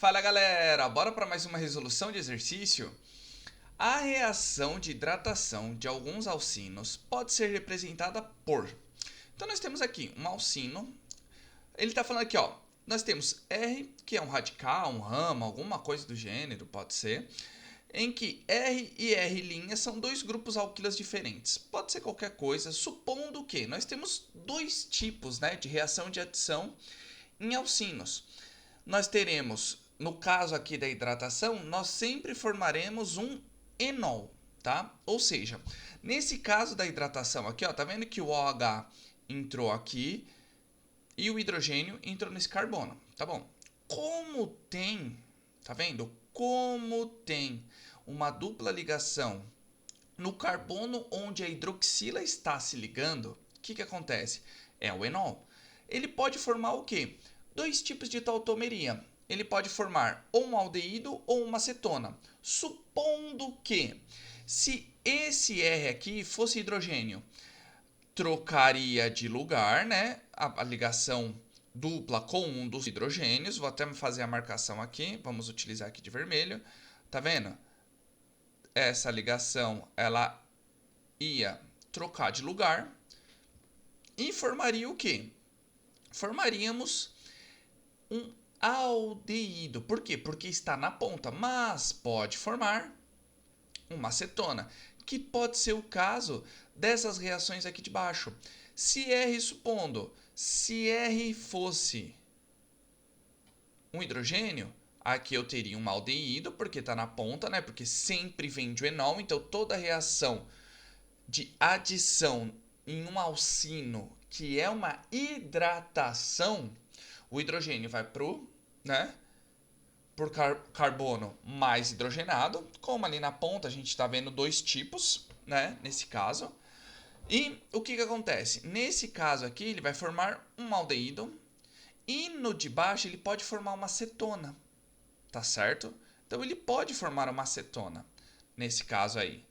Fala galera, bora para mais uma resolução de exercício? A reação de hidratação de alguns alcinos pode ser representada por... Então nós temos aqui um alcino, ele está falando aqui, ó, nós temos R, que é um radical, um ramo, alguma coisa do gênero, pode ser, em que R e R' são dois grupos alquilas diferentes. Pode ser qualquer coisa, supondo que nós temos dois tipos, né, de reação de adição em alcinos. Nós teremos, no caso aqui da hidratação, nós sempre formaremos um enol, tá? Ou seja, nesse caso da hidratação aqui, ó, tá vendo que o OH entrou aqui e o hidrogênio entrou nesse carbono, tá bom? Como tem, tá vendo? Como tem uma dupla ligação no carbono onde a hidroxila está se ligando, o que acontece? É o enol. Ele pode formar o quê? Dois tipos de tautomeria. Ele pode formar ou um aldeído ou uma acetona. Supondo que, se esse R aqui fosse hidrogênio, trocaria de lugar, né? A ligação dupla com um dos hidrogênios. Vou até fazer a marcação aqui. Vamos utilizar aqui de vermelho. Tá vendo? Essa ligação, ela ia trocar de lugar e formaria o quê? Formaríamos um aldeído. Por quê? Porque está na ponta, mas pode formar uma acetona, que pode ser o caso dessas reações aqui de baixo. Se R fosse um hidrogênio, aqui eu teria um aldeído, porque está na ponta, né? Porque sempre vem de enol, então toda reação de adição em um alcino, que é uma hidratação, o hidrogênio vai pro, né, por carbono mais hidrogenado, como ali na ponta a gente está vendo dois tipos, né, nesse caso. E o que acontece? Nesse caso aqui, ele vai formar um aldeído e no de baixo ele pode formar uma acetona, tá certo? Então ele pode formar uma acetona nesse caso aí,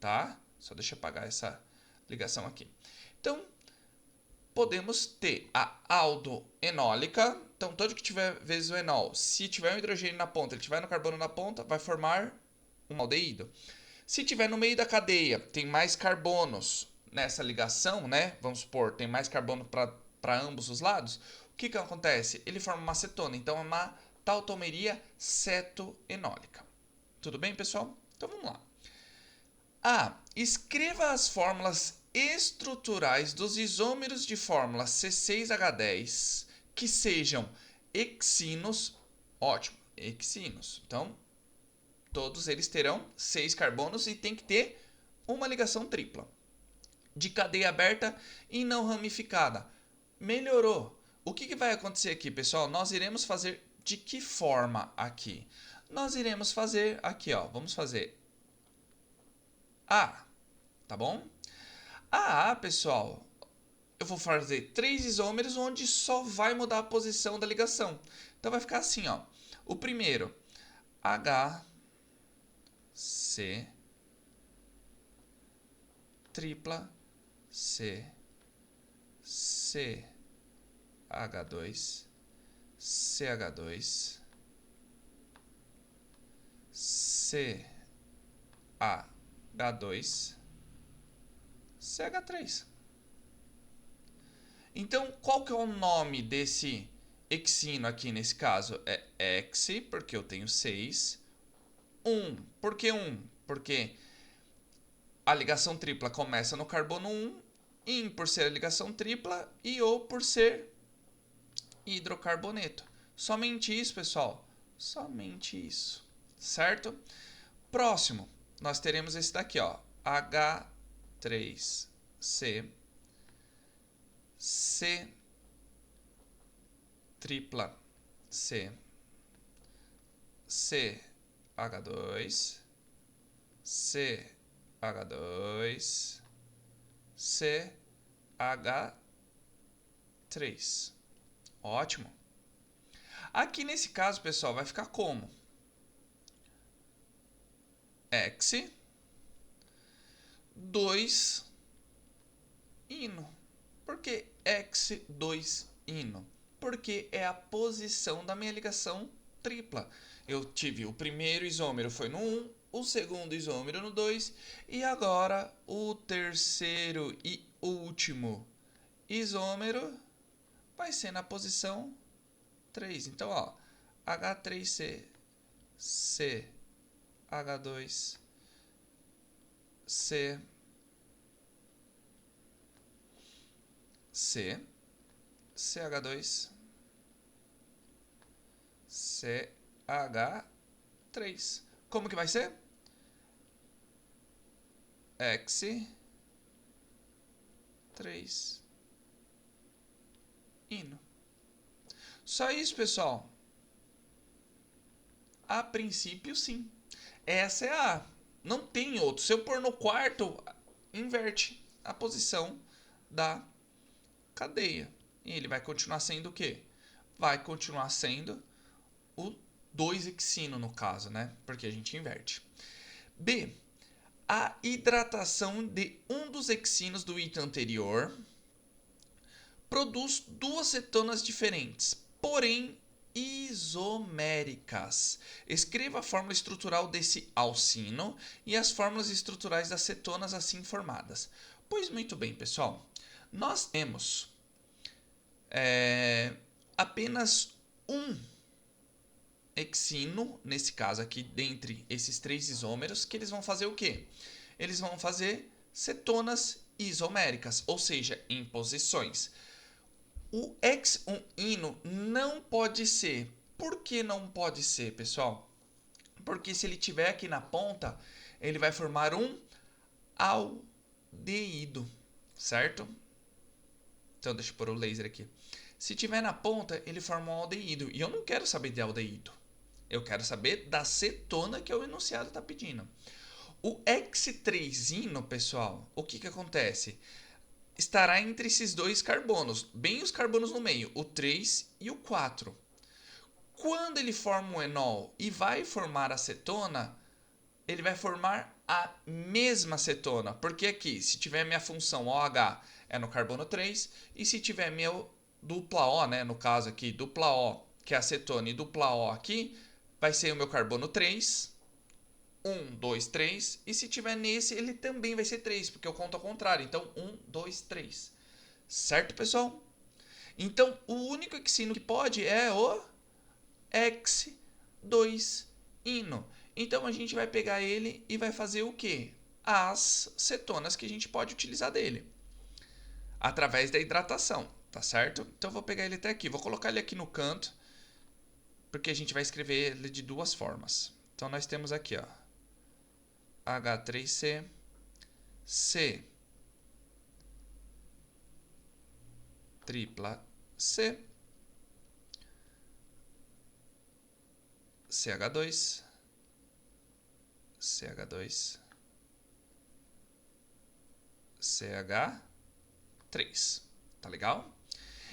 tá? Só deixa eu apagar essa ligação aqui. Então, podemos ter a aldoenólica. Então, todo que tiver vezes o enol, se tiver um hidrogênio na ponta, ele tiver no carbono na ponta, vai formar um aldeído. Se tiver no meio da cadeia, tem mais carbonos nessa ligação, né? Vamos supor, tem mais carbono para ambos os lados. O que acontece? Ele forma uma acetona, então é uma tautomeria cetoenólica. Tudo bem, pessoal? Então vamos lá. Escreva as fórmulas estruturais dos isômeros de fórmula C6H10 que sejam hexinos. Ótimo, hexinos. Então, todos eles terão 6 carbonos e tem que ter uma ligação tripla. De cadeia aberta e não ramificada. Melhorou. O que vai acontecer aqui, pessoal? Nós iremos fazer de que forma aqui? Nós iremos fazer aqui, ó. Vamos fazer A, tá bom? A, pessoal, eu vou fazer 3 isômeros onde só vai mudar a posição da ligação. Então vai ficar assim, ó. O primeiro, HC tripla C CH2 CH2 CH2 CH3. Então, qual que é o nome desse hexino aqui nesse caso? É hex, porque eu tenho 6. 1. Por que 1? Porque a ligação tripla começa no carbono 1, in por ser a ligação tripla e O por ser hidrocarboneto. Somente isso, pessoal. Somente isso. Certo? Próximo, nós teremos esse daqui, ó. H3C C tripla C CH2 CH2 CH3. Ótimo. Aqui nesse caso, pessoal, vai ficar como? X 2 ino. Por que X2 ino? Porque é a posição da minha ligação tripla. Eu tive o primeiro isômero foi no 1, o segundo isômero no 2 e agora o terceiro e último isômero vai ser na posição 3. Então, ó, H3C, C, H2, C, C, CH2, CH3. Como que vai ser? X, 3, hino. Só isso, pessoal. A princípio, sim. Essa é a. Não tem outro. Se eu pôr no quarto, inverte a posição da cadeia. E ele vai continuar sendo o quê? Vai continuar sendo o 2-hexino, no caso, né? Porque a gente inverte. B. A hidratação de um dos hexinos do item anterior produz duas cetonas diferentes, porém isoméricas. Escreva a fórmula estrutural desse alcino e as fórmulas estruturais das cetonas assim formadas. Pois muito bem, pessoal. Nós temos apenas um hexino, nesse caso aqui, dentre esses 3 isômeros, que eles vão fazer o quê? Eles vão fazer cetonas isoméricas, ou seja, em posições. O X1-ino não pode ser. Por que não pode ser, pessoal? Porque se ele tiver aqui na ponta, ele vai formar um aldeído, certo? Então, deixa eu pôr o laser aqui. Se tiver na ponta, ele forma um aldeído. E eu não quero saber de aldeído. Eu quero saber da cetona que o enunciado está pedindo. O X3-ino, pessoal, o que acontece? Estará entre esses dois carbonos, bem os carbonos no meio, o 3 e o 4. Quando ele forma o enol e vai formar a cetona, ele vai formar a mesma cetona. Porque aqui, se tiver minha função OH é no carbono 3, e se tiver meu dupla O, né, no caso aqui, dupla O, que é a cetona, e dupla O aqui, vai ser o meu carbono 3, 1, 2, 3. E se tiver nesse, ele também vai ser 3, porque eu conto ao contrário. Então, 1, 2, 3. Certo, pessoal? Então, o único hexino que pode é o X2-ino. Então, a gente vai pegar ele e vai fazer o quê? As cetonas que a gente pode utilizar dele. Através da hidratação, tá certo? Então, eu vou pegar ele até aqui. Vou colocar ele aqui no canto, porque a gente vai escrever ele de duas formas. Então, nós temos aqui, ó, H3C, C, tripla C, CH2, CH2, CH3. Tá legal?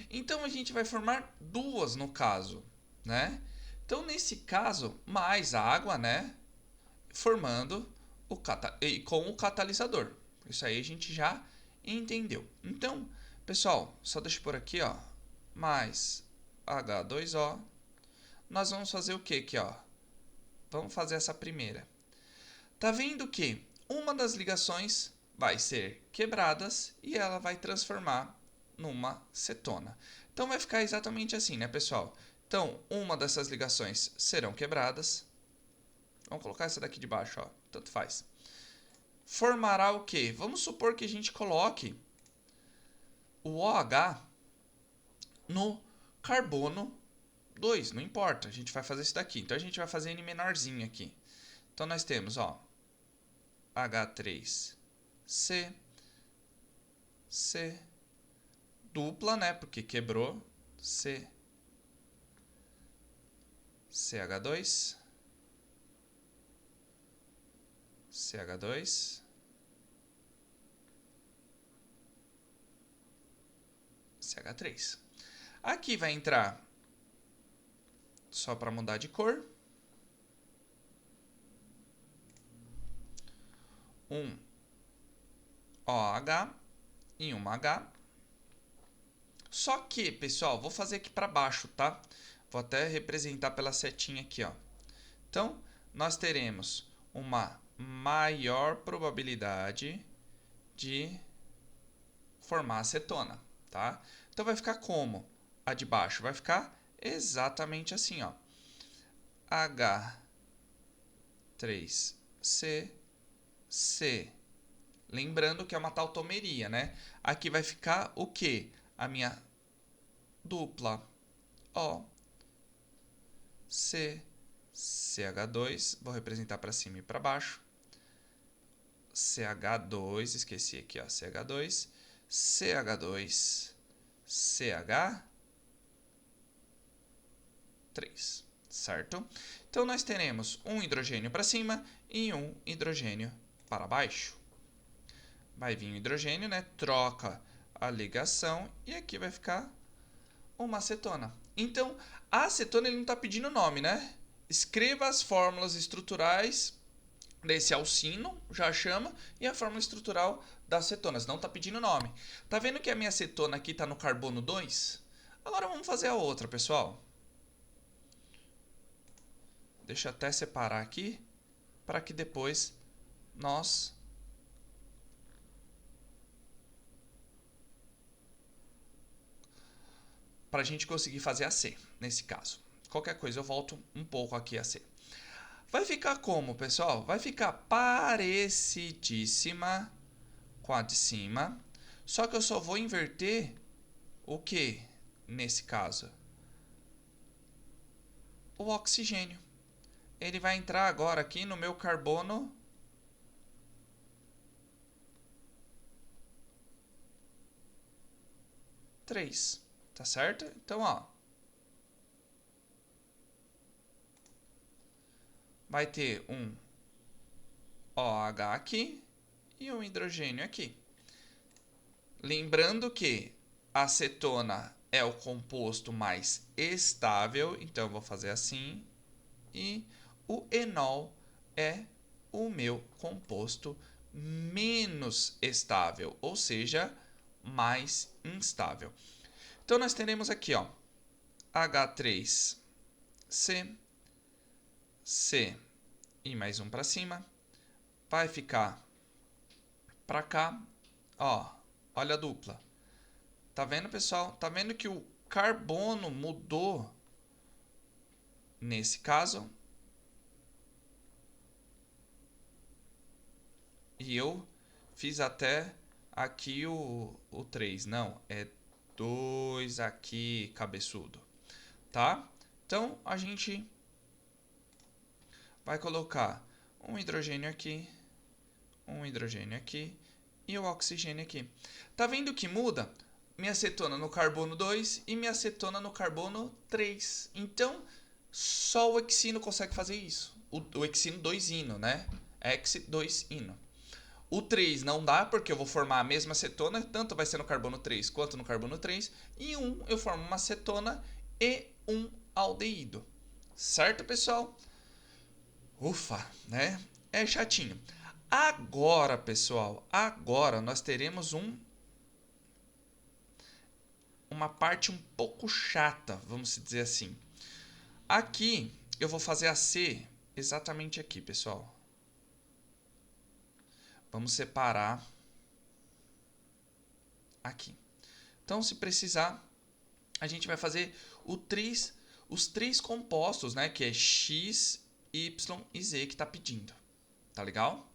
Então a gente vai formar duas no caso, né? Então nesse caso, mais água, né? Formando com o catalisador. Isso aí a gente já entendeu. Então, pessoal, só deixa eu pôr aqui, ó, mais H2O. Nós vamos fazer o que aqui, ó? Vamos fazer essa primeira. Tá vendo que uma das ligações vai ser quebradas e ela vai transformar numa cetona. Então vai ficar exatamente assim, né, pessoal? Então, uma dessas ligações serão quebradas. Vamos colocar essa daqui de baixo, ó. Tanto faz. Formará o quê? Vamos supor que a gente coloque o OH no carbono 2, não importa. A gente vai fazer isso daqui. Então a gente vai fazer N menorzinho aqui. Então nós temos, ó, H3C, C, dupla, né? Porque quebrou. C, CH2, CH2, CH3. Aqui vai entrar, só para mudar de cor, um OH e uma H. Só que, pessoal, vou fazer aqui para baixo, tá? Vou até representar pela setinha aqui, ó. Então, nós teremos uma maior probabilidade de formar acetona, tá? Então, vai ficar como? A de baixo vai ficar exatamente assim, ó. H3CC. Lembrando que é uma tautomeria, né? Aqui vai ficar o quê? A minha dupla O C CH2, vou representar para cima e para baixo. CH2, esqueci aqui, ó, CH2, CH2, CH3, certo? Então nós teremos um hidrogênio para cima e um hidrogênio para baixo. Vai vir o hidrogênio, né? Troca a ligação e aqui vai ficar uma acetona. Então, a acetona ele não está pedindo nome, né? Escreva as fórmulas estruturais desse alcino, já chama, e a fórmula estrutural das cetonas. Não está pedindo nome. Tá vendo que a minha acetona aqui está no carbono 2? Agora vamos fazer a outra, pessoal. Deixa eu até separar aqui, para que depois nós... para a gente conseguir fazer a C, nesse caso. Qualquer coisa eu volto um pouco aqui a C. Vai ficar como, pessoal? Vai ficar parecidíssima com a de cima, só que eu só vou inverter o que nesse caso? O oxigênio. Ele vai entrar agora aqui no meu carbono 3, tá certo? Então, ó, vai ter um OH aqui e um hidrogênio aqui. Lembrando que a acetona é o composto mais estável, então eu vou fazer assim. E o enol é o meu composto menos estável, ou seja, mais instável. Então nós teremos aqui, ó, H3C, C e mais um para cima. Vai ficar para cá, ó, olha a dupla. Tá vendo, pessoal? Tá vendo que o carbono mudou nesse caso? E eu fiz até aqui o 3. Não, é 2 aqui, cabeçudo. Tá? Então, a gente vai colocar um hidrogênio aqui e o oxigênio aqui. Tá vendo que muda? Minha acetona no carbono 2 e minha acetona no carbono 3. Então, só o hexino consegue fazer isso. O hexino 2-ino, né? Hex-2-ino. O 3 não dá, porque eu vou formar a mesma acetona, tanto vai ser no carbono 3 quanto no carbono 3. E 1 eu formo uma acetona e um aldeído. Certo, pessoal? Ufa, né? É chatinho. Agora, pessoal, agora nós teremos uma parte um pouco chata, vamos dizer assim. Aqui eu vou fazer a C exatamente aqui, pessoal. Vamos separar aqui. Então, se precisar, a gente vai fazer os três compostos, né? Que é X, Y e Z que está pedindo. Tá legal?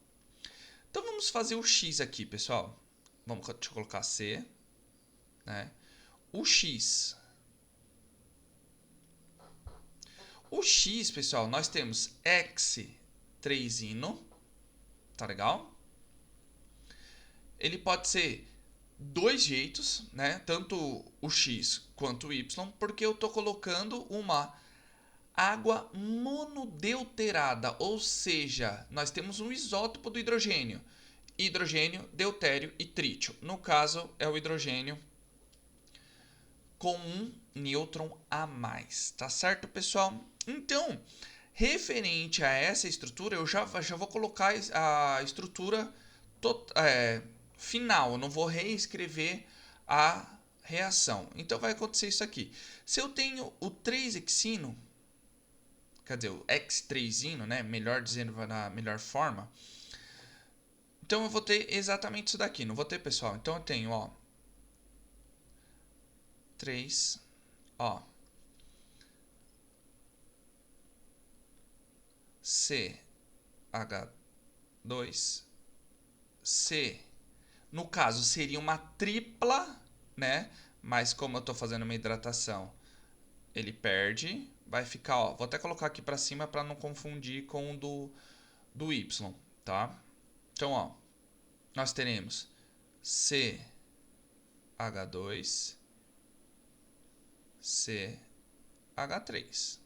Então, vamos fazer o X aqui, pessoal. Deixa eu colocar C. Né? O X. O X, pessoal, nós temos X3-ino. Tá legal? Ele pode ser dois jeitos, né? Tanto o X quanto o Y, porque eu estou colocando uma água monodeuterada, ou seja, nós temos um isótopo do hidrogênio. Hidrogênio, deutério e trítio. No caso, é o hidrogênio com um nêutron a mais. Tá certo, pessoal? Então, referente a essa estrutura, eu já vou colocar a estrutura final. Eu não vou reescrever a reação. Então vai acontecer isso aqui. Se eu tenho o 3xino, quer dizer, o x3ino, né? Melhor dizendo, na melhor forma. Então eu vou ter exatamente isso daqui. Não vou ter, pessoal? Então eu tenho, ó, 3, ó, CH2, C. No caso, seria uma tripla, né? Mas como eu estou fazendo uma hidratação, ele perde. Vai ficar, ó, vou até colocar aqui para cima para não confundir com o do Y, tá? Então, ó, nós teremos CH2, CH3.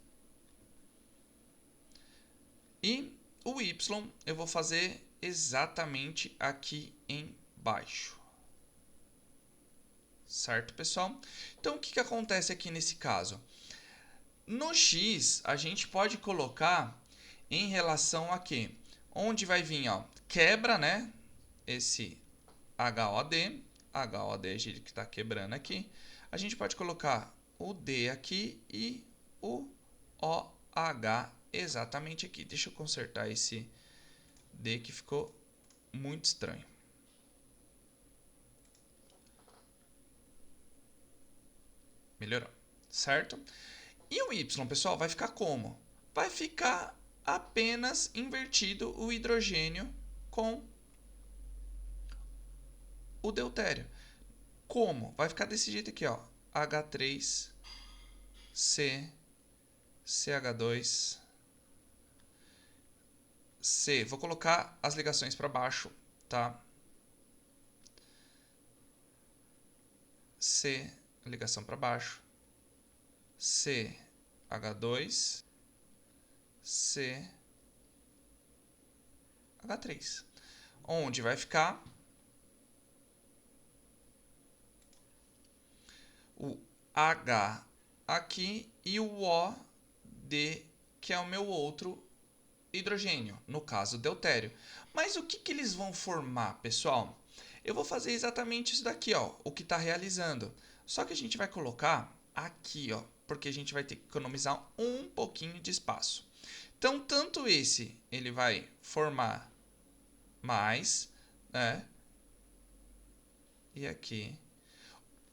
E o Y eu vou fazer exatamente aqui embaixo. Certo, pessoal? Então, o que acontece aqui nesse caso? No X, a gente pode colocar em relação a quê? Onde vai vir, ó, quebra, né? Esse HOD. HOD é ele que está quebrando aqui. A gente pode colocar o D aqui e o OH exatamente aqui. Deixa eu consertar esse D que ficou muito estranho. Melhorou, certo? E o Y, pessoal, vai ficar como? Vai ficar apenas invertido o hidrogênio com o deutério. Como? Vai ficar desse jeito aqui, ó. H3, C, CH2, C. Vou colocar as ligações para baixo, tá? C, ligação para baixo. CH2, CH3. Onde vai ficar o H aqui e o OD, que é o meu outro hidrogênio, no caso deutério. Mas o que eles vão formar, pessoal? Eu vou fazer exatamente isso daqui, ó, o que está realizando. Só que a gente vai colocar aqui, ó, porque a gente vai ter que economizar um pouquinho de espaço. Então, tanto esse, ele vai formar mais, né? E aqui,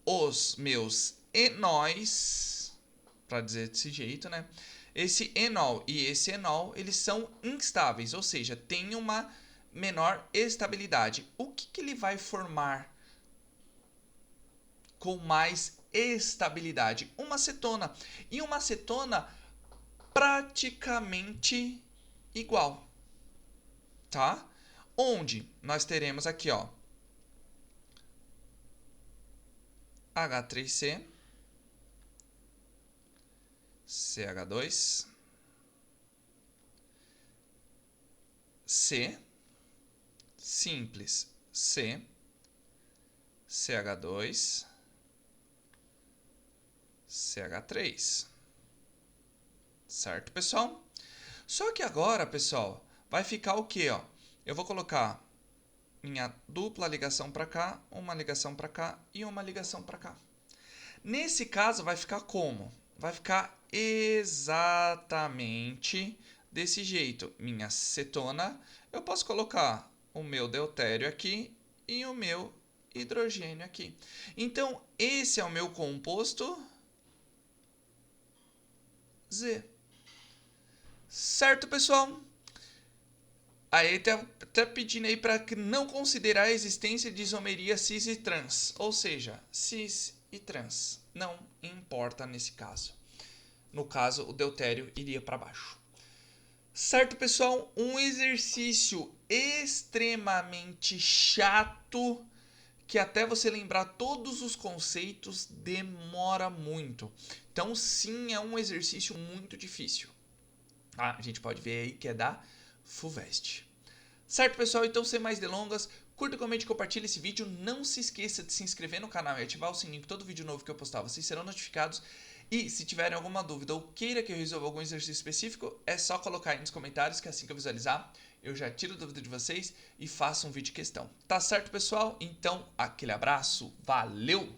os meus enóis, para dizer desse jeito, né? Esse enol e esse enol, eles são instáveis, ou seja, tem uma menor estabilidade. O que ele vai formar com mais estabilidade? Uma cetona. E uma cetona praticamente igual, tá? Onde nós teremos aqui, ó, H3C, CH2, C, simples, C, CH2, CH3. Certo, pessoal? Só que agora, pessoal, vai ficar o quê, ó? Eu vou colocar minha dupla ligação para cá, uma ligação para cá e uma ligação para cá. Nesse caso, vai ficar como? Vai ficar exatamente desse jeito. Minha cetona, eu posso colocar o meu deutério aqui e o meu hidrogênio aqui. Então, esse é o meu composto Z. Certo, pessoal? Aí até pedindo aí para não considerar a existência de isomeria cis e trans. Ou seja, cis e trans. Não importa nesse caso. No caso, o deutério iria para baixo. Certo, pessoal? Um exercício extremamente chato, que até você lembrar todos os conceitos demora muito. Então, sim, é um exercício muito difícil. A gente pode ver aí que é da FUVEST. Certo, pessoal? Então, sem mais delongas, curta, comente e compartilhe esse vídeo. Não se esqueça de se inscrever no canal e ativar o sininho, que todo vídeo novo que eu postar vocês serão notificados. E se tiverem alguma dúvida ou queira que eu resolva algum exercício específico, é só colocar aí nos comentários, que assim que eu visualizar, eu já tiro a dúvida de vocês e faço um vídeo de questão. Tá certo, pessoal? Então, aquele abraço, valeu!